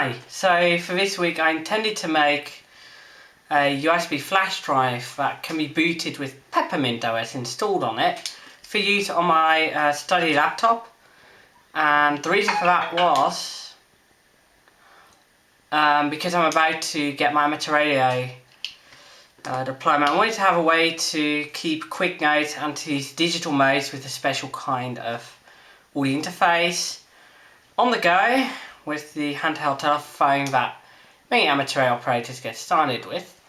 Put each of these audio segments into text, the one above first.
Hi, so for this week I intended to make a USB flash drive that can be booted with PeppermintOS installed on it for use on my study laptop. And the reason for that was because I'm about to get my amateur radio diploma. I wanted to have a way to keep quick notes and to use digital modes with a special kind of audio interface on the go with the handheld telephone that many amateur operators get started with.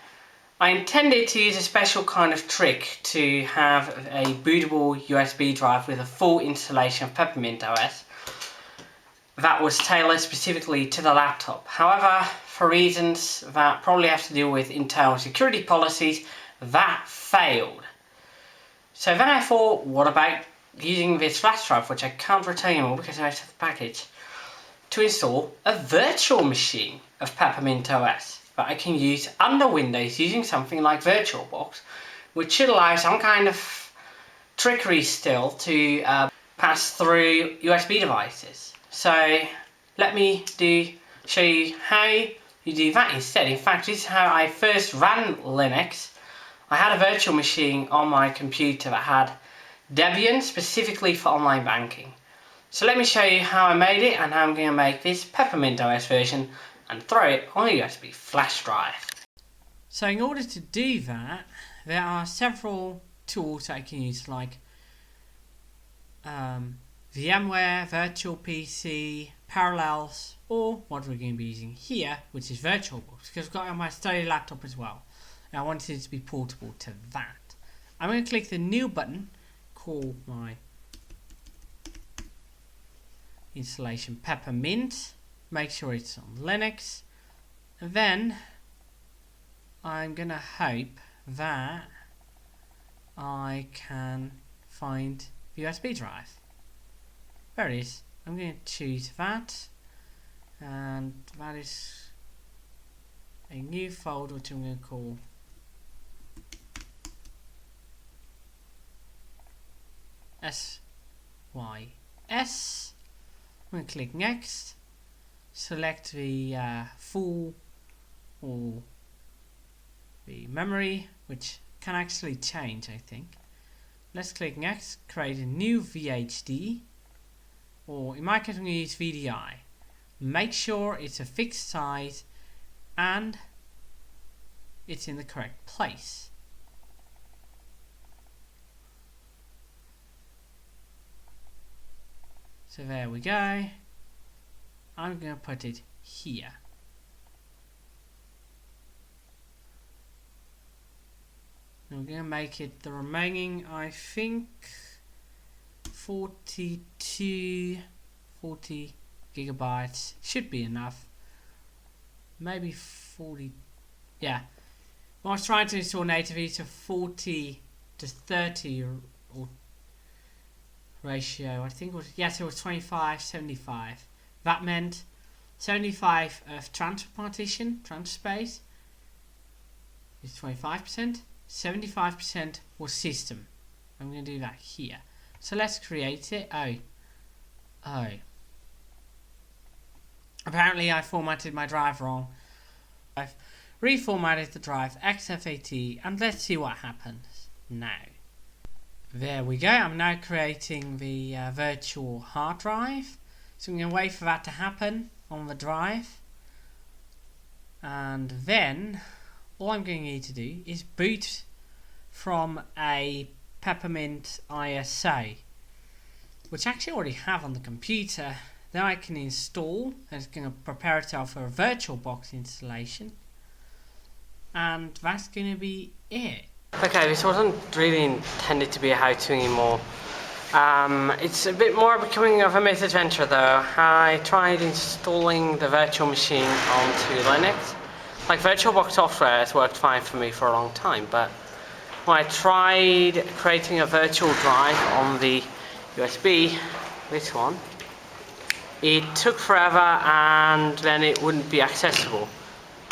I intended to use a special kind of trick to have a bootable USB drive with a full installation of PeppermintOS that was tailored specifically to the laptop. However, for reasons that probably have to do with internal security policies, that failed. So then I thought, what about using this flash drive, which I can't retain anymore because I have the package, to install a virtual machine of PeppermintOS that I can use under Windows using something like VirtualBox, which should allow some kind of trickery still to pass through USB devices. So let me show you how you do that instead. In fact, this is how I first ran Linux. I had a virtual machine on my computer that had Debian specifically for online banking. So let me show you how I made it and how I'm going to make this PeppermintOS version and throw it on a USB flash drive. So in order to do that, there are several tools that I can use, like VMware, Virtual PC, Parallels, or what we're going to be using here, which is VirtualBox, because I've got it on my study laptop as well. And I wanted it to be portable to that. I'm going to click the New button, call my installation Peppermint, make sure it's on Linux, and then I'm gonna hope that I can find the USB drive. There it is. I'm going to choose that, and that is a new folder which I'm going to call SYS. I'm going to click Next, select the full or the memory, which can actually change, I think. Let's click Next, create a new VHD, or in my case I'm going to use VDI. Make sure it's a fixed size and it's in the correct place. So there we go. I'm going to put it here. I'm going to make it the remaining, I think, 40 gigabytes should be enough. Maybe 40. Yeah. When I was trying to install natively to 40 to 30 or ratio, I think it was, yes, it was 25-75. That meant 75 of transfer partition, transfer space is 25%, 75% was system. I'm going to do that here. So let's create it. Oh. Apparently I formatted my drive wrong. I've reformatted the drive XFAT, and let's see what happens now. There we go. I'm now creating the virtual hard drive. So I'm going to wait for that to happen on the drive. And then all I'm going to need to do is boot from a Peppermint ISA, which I actually already have on the computer. Then I can install, and it's going to prepare itself for a VirtualBox installation. And that's going to be it. Okay, this wasn't really intended to be a how-to anymore. It's a bit more becoming of a misadventure though. I tried installing the virtual machine onto Linux. Like, VirtualBox software has worked fine for me for a long time, but when I tried creating a virtual drive on the USB, this one, it took forever and then it wouldn't be accessible.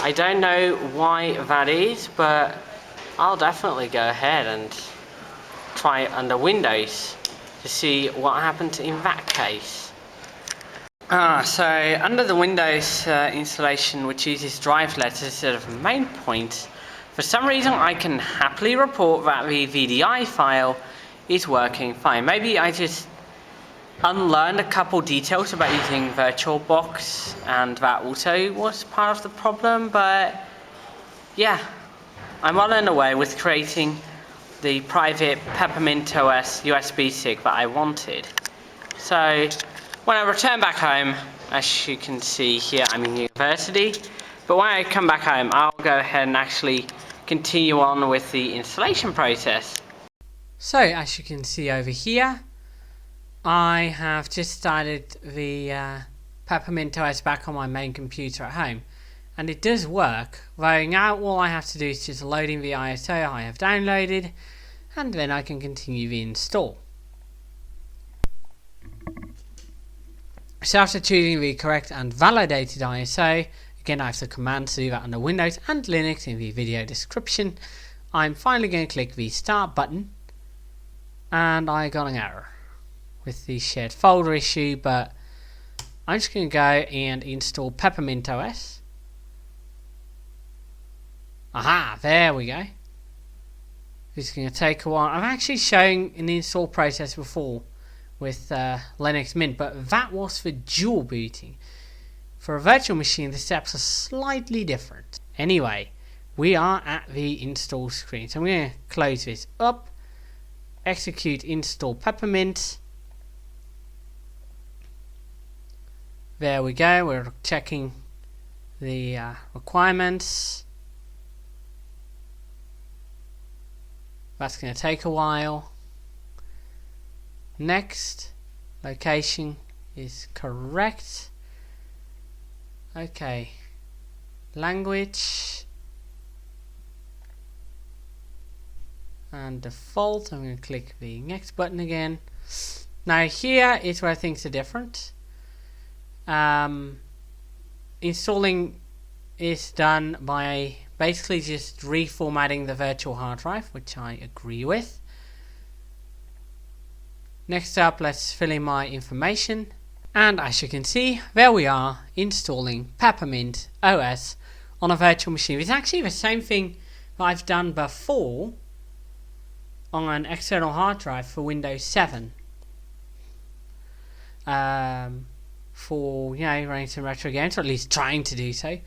I don't know why that is, but I'll definitely go ahead and try it under Windows to see what happened in that case. So under the Windows installation, which uses drive letters instead of main points, for some reason I can happily report that the VDI file is working fine. Maybe I just unlearned a couple details about using VirtualBox, and that also was part of the problem, but yeah, I'm well on the way with creating the private PeppermintOS USB stick that I wanted. So when I return back home, as you can see here, I'm in university, but when I come back home, I'll go ahead and actually continue on with the installation process. So as you can see over here, I have just started the PeppermintOS back on my main computer at home, and it does work. Though now all I have to do is just load in the ISO I have downloaded, and then I can continue the install. So after choosing the correct and validated ISO, again I have the command to do that under Windows and Linux in the video description, I'm finally going to click the start button, and I got an error with the shared folder issue, but I'm just going to go and install PeppermintOS. Aha, there we go. This is going to take a while. I've actually shown an install process before with Linux Mint, but that was for dual booting. For a virtual machine, the steps are slightly different. Anyway, we are at the install screen, so I'm going to close this up, execute install Peppermint. There we go, we're checking the requirements. That's going to take a while. Next, location is correct. Okay, language and default. I'm going to click the next button again. Now here is where things are different. Installing is done by basically just reformatting the virtual hard drive, which I agree with. Next up, let's fill in my information, and as you can see, there we are installing PeppermintOS on a virtual machine. It's actually the same thing that I've done before on an external hard drive for Windows 7. For, running some retro games, or at least trying to do so.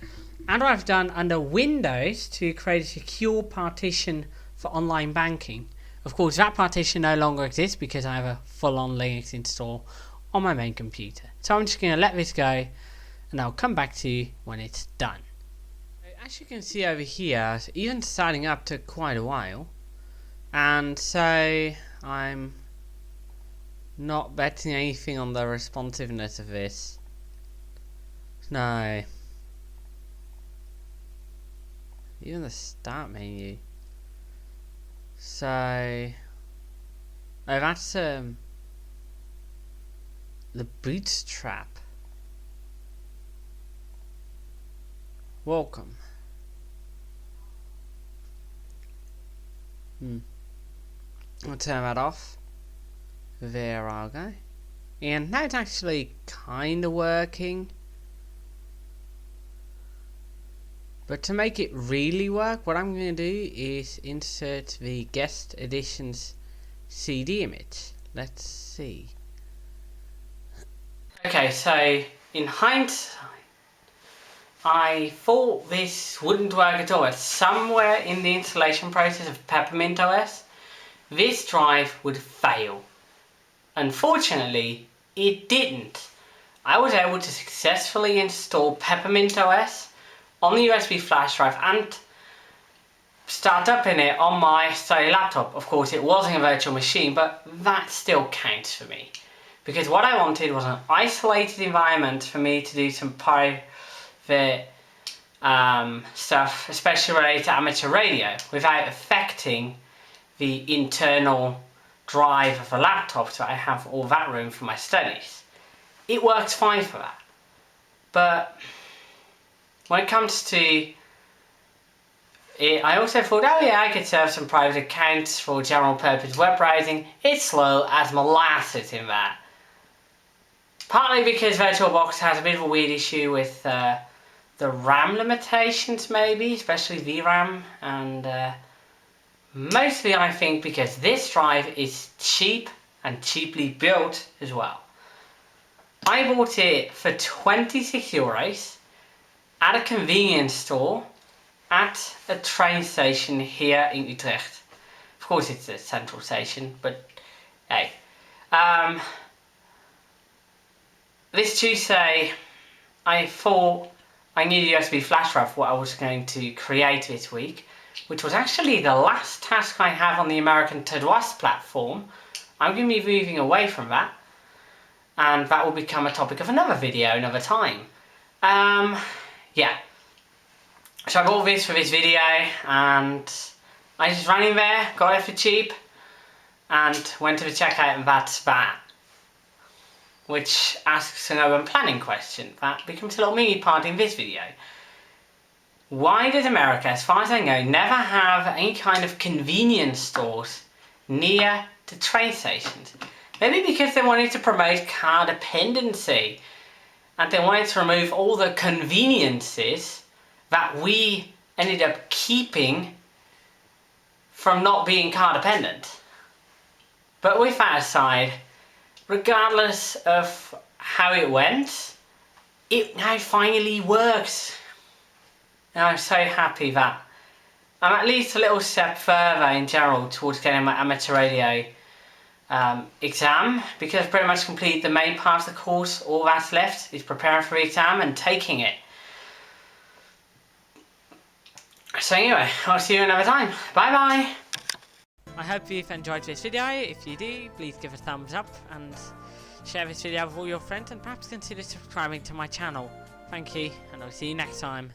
And what I've done under Windows to create a secure partition for online banking. Of course, that partition no longer exists because I have a full-on Linux install on my main computer. So I'm just going to let this go, and I'll come back to you when it's done. As you can see over here, even starting up took quite a while, and so I'm not betting anything on the responsiveness of this. No. Even the start menu. So, that's the bootstrap. Welcome. I'll turn that off. There I'll go. And now it's actually kind of working. But to make it really work, what I'm going to do is insert the guest editions CD image. Let's see. Okay, so in hindsight, I thought this wouldn't work at all. Somewhere in the installation process of PeppermintOS, this drive would fail. Unfortunately, it didn't. I was able to successfully install PeppermintOS on the USB flash drive and start up in it on my study laptop. Of course, it wasn't a virtual machine, but that still counts for me. Because what I wanted was an isolated environment for me to do some private stuff, especially related to amateur radio, without affecting the internal drive of the laptop, so I have all that room for my studies. It works fine for that. But when it comes to it, I also thought, oh yeah, I could set up some private accounts for general purpose web browsing. It's slow as molasses in that. Partly because VirtualBox has a bit of a weird issue with the RAM limitations, maybe, especially VRAM, and mostly I think because this drive is cheap and cheaply built as well. I bought it for €26 at a convenience store at a train station here in Utrecht. Of course it's a central station, but hey. This Tuesday I thought I needed a USB flash drive for what I was going to create this week, which was actually the last task I have on the American TOS platform. I'm going to be moving away from that, and that will become a topic of another video another time. Yeah. So I bought this for this video, and I just ran in there, got it for cheap, and went to the checkout, and that's that. Which asks an urban planning question that becomes a little mini part in this video. Why does America, as far as I know, never have any kind of convenience stores near to train stations? Maybe because they wanted to promote car dependency, and they wanted to remove all the conveniences that we ended up keeping from not being car dependent. But with that aside, regardless of how it went, it now finally works. And I'm so happy that I'm at least a little step further in general towards getting my amateur radio exam, because I've pretty much completed the main part of the course. All that's left is preparing for the exam and taking it. So anyway, I'll see you another time. Bye bye! I hope you've enjoyed this video. If you do, please give a thumbs up and share this video with all your friends, and perhaps consider subscribing to my channel. Thank you, and I'll see you next time.